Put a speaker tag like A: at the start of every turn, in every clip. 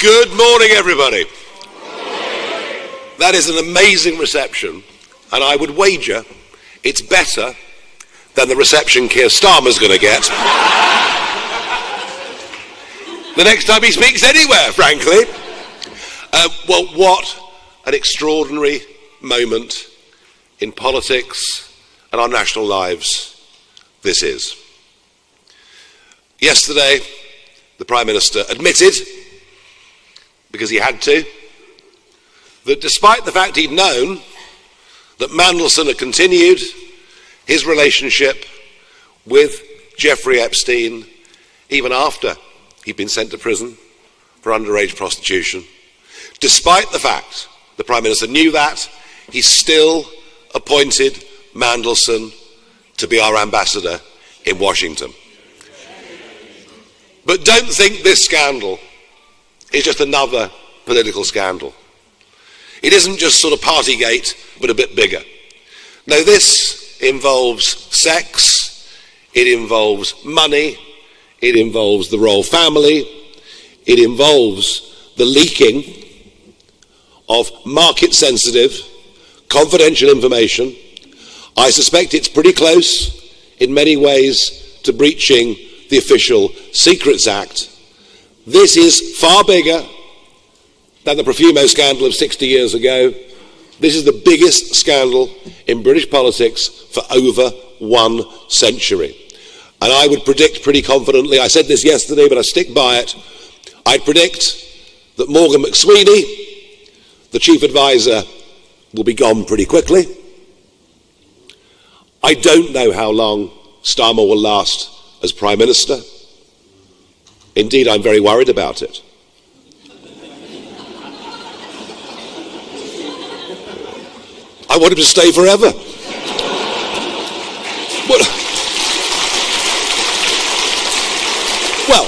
A: Good morning, everybody. That is an amazing reception, and I would wager it's better than the reception Keir Starmer's going to get the next time he speaks anywhere, frankly. Well, what an extraordinary moment in politics and our national lives this is. Yesterday, the Prime Minister admitted, because he had to, that despite the fact he'd known that Mandelson had continued his relationship with Jeffrey Epstein even after he'd been sent to prison for underage prostitution, despite the fact the Prime Minister knew that, he still appointed Mandelson to be our ambassador in Washington. But don't think this scandal is just another political scandal. It isn't just sort of Partygate, but a bit bigger. No, this involves sex, it involves money, it involves the royal family, it involves the leaking of market-sensitive, confidential information. I suspect it's pretty close, in many ways, to breaching the Official Secrets Act. This is far bigger than the Profumo scandal of 60 years ago. This is the biggest scandal in British politics for over 1 century. And I would predict pretty confidently, I said this yesterday, but I stick by it, I'd predict that Morgan McSweeney, the chief advisor, will be gone pretty quickly. I don't know how long Starmer will last as Prime Minister. Indeed, I'm very worried about it. I want him to stay forever. Well,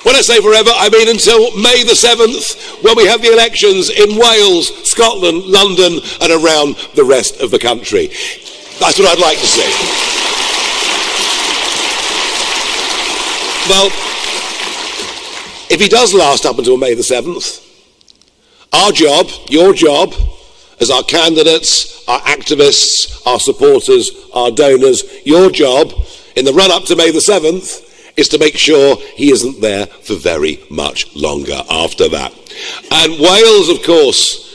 A: when I say forever, I mean until May the 7th, when we have the elections in Wales, Scotland, London, and around the rest of the country. That's what I'd like to see. Well, if he does last up until May the 7th, our job, your job, as our candidates, our activists, our supporters, our donors, your job in the run-up to May the 7th is to make sure he isn't there for very much longer after that. And Wales, of course,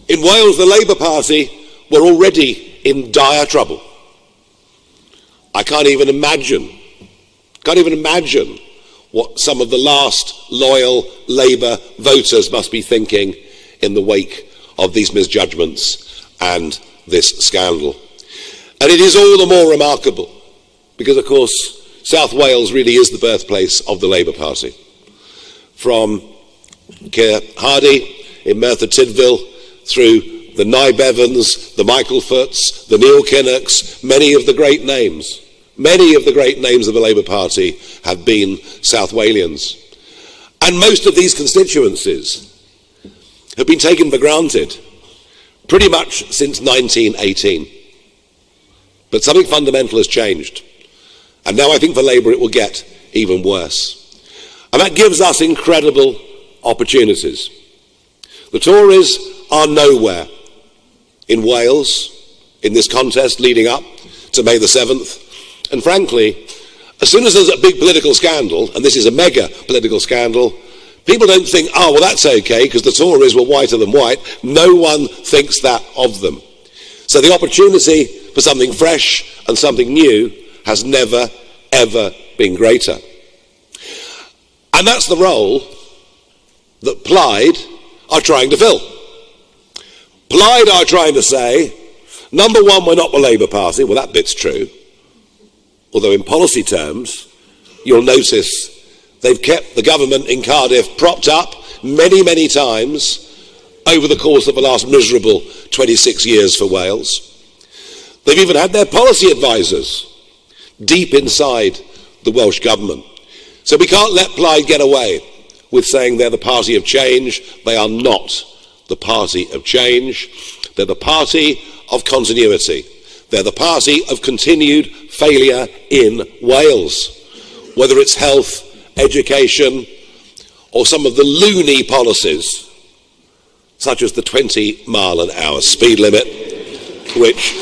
A: in Wales, the Labour Party were already in dire trouble. I can't even imagine what some of the last loyal Labour voters must be thinking in the wake of these misjudgments and this scandal. And it is all the more remarkable because, of course, South Wales really is the birthplace of the Labour Party. From Keir in Merthyr Tydfil, through the Nye Bevans, the Michael Foots, the Neil Kinnocks, many of the great names of the Labour Party have been South Walians. And most of these constituencies have been taken for granted pretty much since 1918. But something fundamental has changed. And now I think for Labour it will get even worse. And that gives us incredible opportunities. The Tories are nowhere in Wales in this contest leading up to May the 7th. And frankly, as soon as there's a big political scandal, and this is a mega political scandal, people don't think, oh, well, that's okay, because the Tories were whiter than white. No one thinks that of them. So the opportunity for something fresh and something new has never, ever been greater. And that's the role that Plaid are trying to fill. Plaid are trying to say, number one, we're not the Labour Party. Well, that bit's true. Although in policy terms, you'll notice they've kept the government in Cardiff propped up many, many times over the course of the last miserable 26 years for Wales. They've even had their policy advisors deep inside the Welsh government. So we can't let Plaid get away with saying they're the party of change. They are not the party of change. They're the party of continuity. They're the party of continued failure in Wales, whether it's health, education, or some of the loony policies, such as the 20-mile-an-hour speed limit, which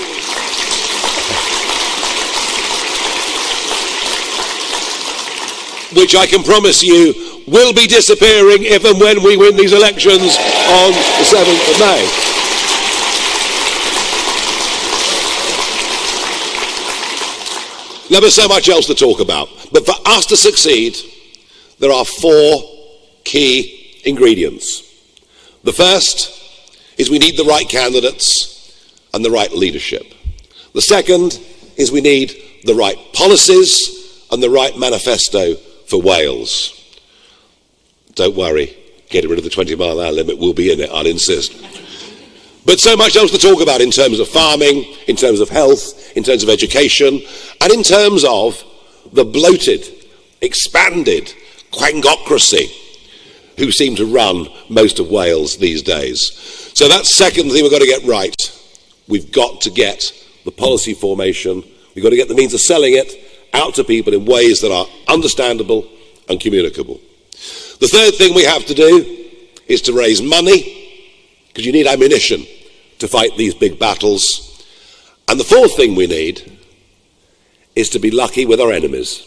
A: I can promise you will be disappearing if and when we win these elections on the 7th of May. Now, there's so much else to talk about, but for us to succeed, there are 4 key ingredients. The first is we need the right candidates and the right leadership. The second is we need the right policies and the right manifesto for Wales. Don't worry, getting rid of the 20-mile-an-hour limit will be in it, I'll insist. But so much else to talk about in terms of farming, in terms of health, in terms of education, and in terms of the bloated, expanded quangocracy who seem to run most of Wales these days. So that's the second thing we've got to get right. We've got to get the policy formation, we've got to get the means of selling it out to people in ways that are understandable and communicable. The third thing we have to do is to raise money, because you need ammunition to fight these big battles. And the fourth thing we need is to be lucky with our enemies.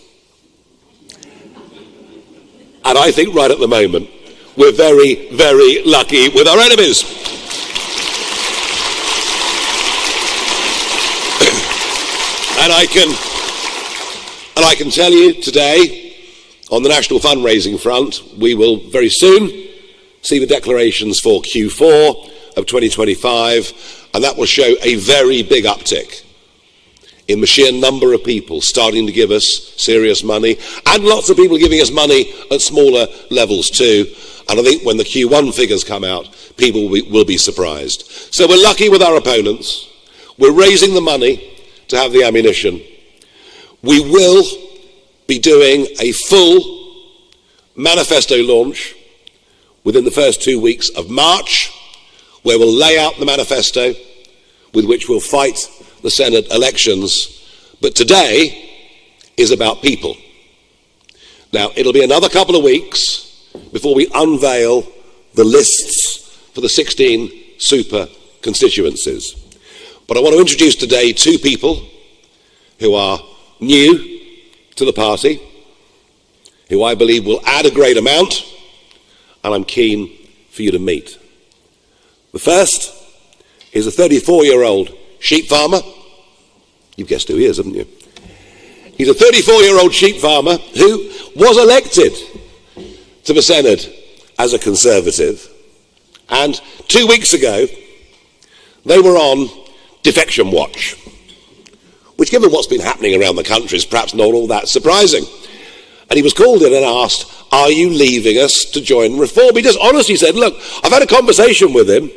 A: And I think right at the moment, we're very, very lucky with our enemies. And I can tell you today, on the national fundraising front, we will very soon see the declarations for Q4 of 2025, and that will show a very big uptick in the sheer number of people starting to give us serious money, and lots of people giving us money at smaller levels too. And I think when the Q1 figures come out, people will be surprised. So we're lucky with our opponents. We're raising the money to have the ammunition. We will be doing a full manifesto launch within the first 2 weeks of March, where we'll lay out the manifesto with which we'll fight the Senedd elections. But today is about people. Now, it'll be another couple of weeks before we unveil the lists for the 16 super constituencies. But I want to introduce today 2 people who are new to the party, who I believe will add a great amount, and I'm keen for you to meet. The first is a 34-year-old sheep farmer. You've guessed who he is, haven't you? He's a 34-year-old sheep farmer who was elected to the Senedd as a Conservative. And 2 weeks ago, they were on defection watch, which, given what's been happening around the country, is perhaps not all that surprising. And he was called in and asked, are you leaving us to join Reform? He just honestly said, look, I've had a conversation with him,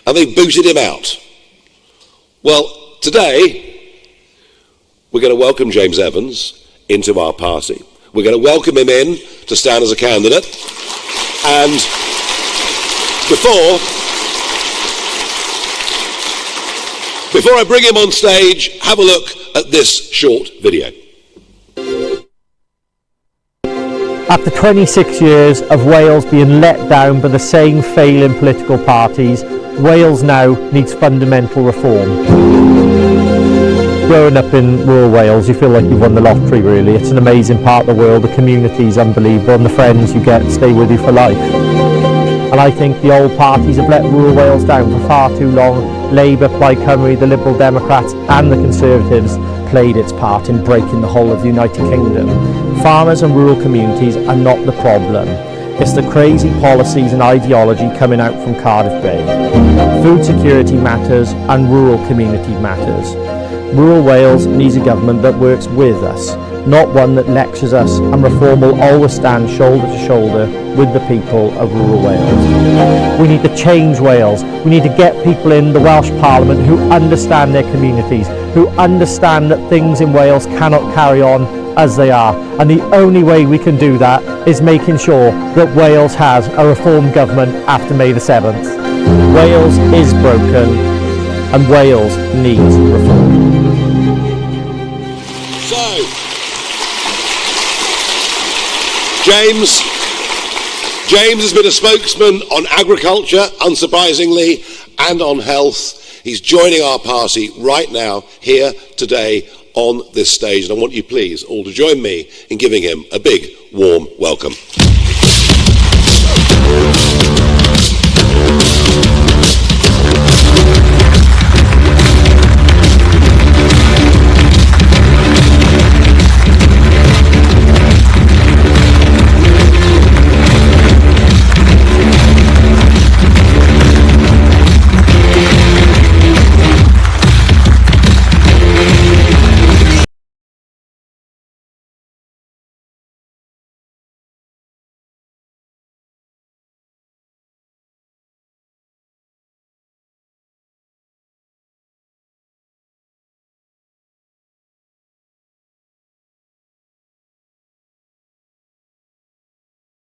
A: and they booted him out. Well, today, we're going to welcome James Evans into our party. We're going to welcome him in to stand as a candidate. And before I bring him on stage, have a look at this short video.
B: After 26 years of Wales being let down by the same failing political parties, Wales now needs fundamental reform. Growing up in rural Wales, you feel like you've won the lottery, really. It's an amazing part of the world, the community's unbelievable, and the friends you get stay with you for life. And I think the old parties have let rural Wales down for far too long. Labour, Plaid Cymru, the Liberal Democrats and the Conservatives played its part in breaking the whole of the United Kingdom. Farmers and rural communities are not the problem. It's the crazy policies and ideology coming out from Cardiff Bay. Food security matters and rural community matters. Rural Wales needs a government that works with us, not one that lectures us, and Reform will always stand shoulder to shoulder with the people of rural Wales. We need to change Wales. We need to get people in the Welsh Parliament who understand their communities, who understand that things in Wales cannot carry on as they are. And the only way we can do that is making sure that Wales has a Reform government after May the 7th. Wales is broken and Wales needs reform.
A: James has been a spokesman on agriculture, unsurprisingly, and on health. He's joining our party right now, here today, on this stage. And I want you please all to join me in giving him a big, warm welcome.